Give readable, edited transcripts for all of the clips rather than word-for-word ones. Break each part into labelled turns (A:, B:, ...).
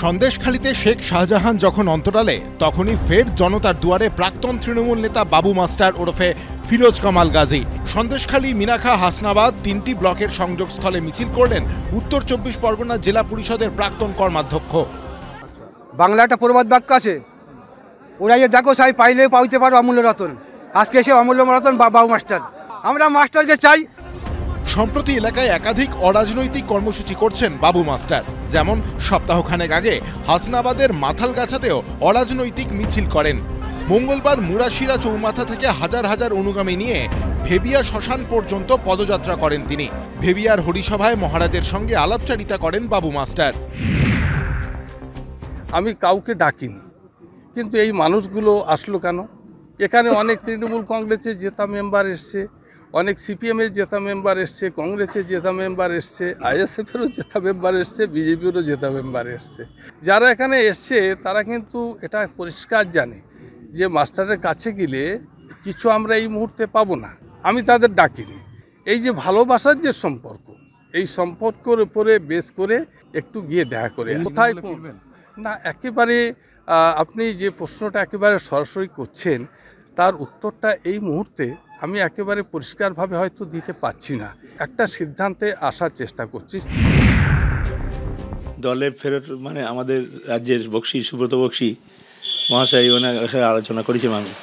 A: সন্দেশখালীতে শেখ শাহজাহান যখন অন্তরালে তখনই ফের জনতার দুয়ারে প্রাক্তন তৃণমূল নেতা বাবু মাস্টার ওরফে ফিরোজ কামাল গাজী। সন্দেশখালী, মিনাখা, হাসনাবাদ তিনটি ব্লকের সংযোগস্থলে মিছিল করলেন উত্তর ২৪ পরগনা জেলা পরিষদের প্রাক্তন কর্মাধ্যক্ষ।
B: বাংলা একটা প্রবাদ বাক্য আছে, ওরা যে দেখো সাই পাইলে পাইতে পারো অমূল্য রতন। আজকে এসে অমূল্য রতন বাবু মাস্টার, আমরা মাস্টারকে চাই।
A: সম্প্রতি এলাকায় একাধিক অরাজনৈতিক কর্মসূচি করছেন বাবু মাস্টার। যেমন সপ্তাহখানেক আগে হাসনাবাদের মাথালগাছাতেও অরাজনৈতিক মিছিল করেন। মঙ্গলবার মুরাশিরা চৌমাথা থেকে হাজার হাজার অনুগামী নিয়ে ভেবিয়া শ্মশান পর্যন্ত পদযাত্রা করেন তিনি। ভেবিয়ার হরিসভায় মহারাজের সঙ্গে আলাপচারিতা করেন বাবু মাস্টার।
C: আমি কাউকে ডাকিনি, কিন্তু এই মানুষগুলো আসলো কেন? এখানে অনেক তৃণমূল কংগ্রেসের জেতা মেম্বার এসছে, অনেক সিপিএমের জেতা মেম্বার এসছে, কংগ্রেসের জেতা মেম্বার এসছে, আইএসএফেরও জেতা মেম্বার এসছে, বিজেপিরও জেতা মেম্বার এসছে। যারা এখানে এসছে তারা কিন্তু এটা পরিষ্কার জানে যে মাস্টারের কাছে গেলে কিছু আমরা এই মুহূর্তে পাবো না। আমি তাদের ডাকিনি। এই যে ভালোবাসার যে সম্পর্ক, এই সম্পর্কের উপরে বেস করে একটু গিয়ে দেখা করে কোথায় না, একেবারে আপনি যে প্রশ্নটা একেবারে সরাসরি করছেন তার উত্তরটা এই মুহূর্তে আমি একেবারে পরিষ্কারভাবে হয়তো দিতে পারছি না। একটা সিদ্ধান্তে আসার চেষ্টা করছি।
D: দলে ফেরত মানে আমাদের রাজ্যের বক্সি সুব্রত বক্সি মহাশয় ওনার আলোচনা করেছিলাম আমি,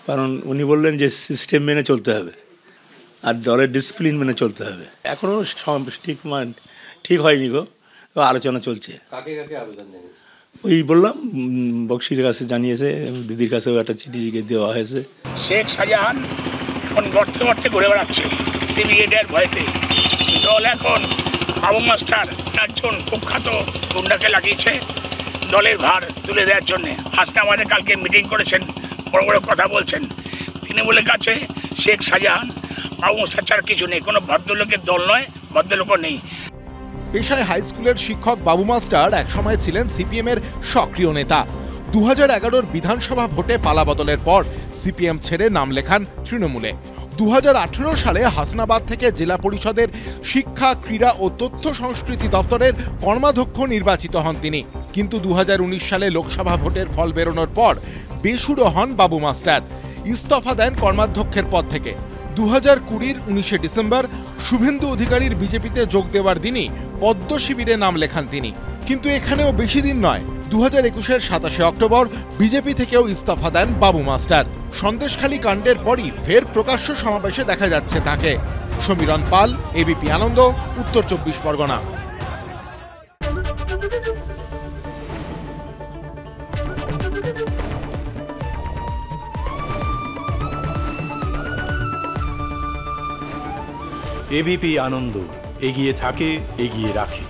D: কারণ উনি বললেন যে সিস্টেম মেনে চলতে হবে আর দলের ডিসিপ্লিন মেনে চলতে হবে। এখনও ঠিক হয়নি গো, তো আলোচনা চলছে।
E: কাকে কাকে আবেদন জানিয়েছে?
D: ওই বললাম বক্সির কাছে জানিয়েছে, দিদির কাছেও একটা চিঠি দেওয়া হয়েছে।
F: শেখ শাহজাহান এখন গর্তে গর্তে ঘুরে বেড়াচ্ছে সিবিআইয়ের ভয়তে। দল এখন বাবু মাস্টার একজন কুখ্যাত গুন্ডাকে লাগিয়েছে দলের ভার তুলে দেওয়ার জন্যে। হাসনাবাদে কালকে মিটিং করেছেন, বড় বড় কথা বলছেন। তৃণমূলের কাছে শেখ শাহজাহান বাবু মাস্টার ছাড়া কিছু নেই। কোনো ভদ্রলোকের দল নয়, ভদ্রলোকও নেই।
A: পেশায় হাই স্কুলের শিক্ষক বাবু মাস্টার একসময় ছিলেন সিপিএমের সক্রিয় নেতা। 2011 বিধানসভা ভোটে পালাবদলের পর সিপিএম ছেড়ে নাম লেখান তৃণমূলে। 2018 সালে হাসনাবাদ থেকে জেলা পরিষদের শিক্ষা, ক্রীড়া ও তথ্য সংস্কৃতি দফতরের কর্মাধ্যক্ষ নির্বাচিত হন তিনি। কিন্তু 2019 সালে লোকসভা ভোটের ফল বেরোনোর পর বেসুরো হন বাবু মাস্টার। ইস্তফা দেন কর্মাধ্যক্ষের পদ থেকে। 2020 19শে ডিসেম্বর শুভেন্দু অধিকারীর বিজেপিতে যোগ দেওয়ার দিনই পদ্ম শিবিরে নাম লেখান তিনি। কিন্তু এখানেও বেশি দিন নয়, 2021 27 অক্টোবর বিজেপি থেকেও ইস্তফা দেন বাবু মাস্টার। সন্দেশখালী কাণ্ডের পরই ফের প্রকাশ্য সমাবেশে দেখা যাচ্ছে তাকে। সমীরণ পাল, এবিপি আনন্দ, উত্তর 24 পরগনা।
G: এবিপি আনন্দ, এগিয়ে থাকে, এগিয়ে রাখে।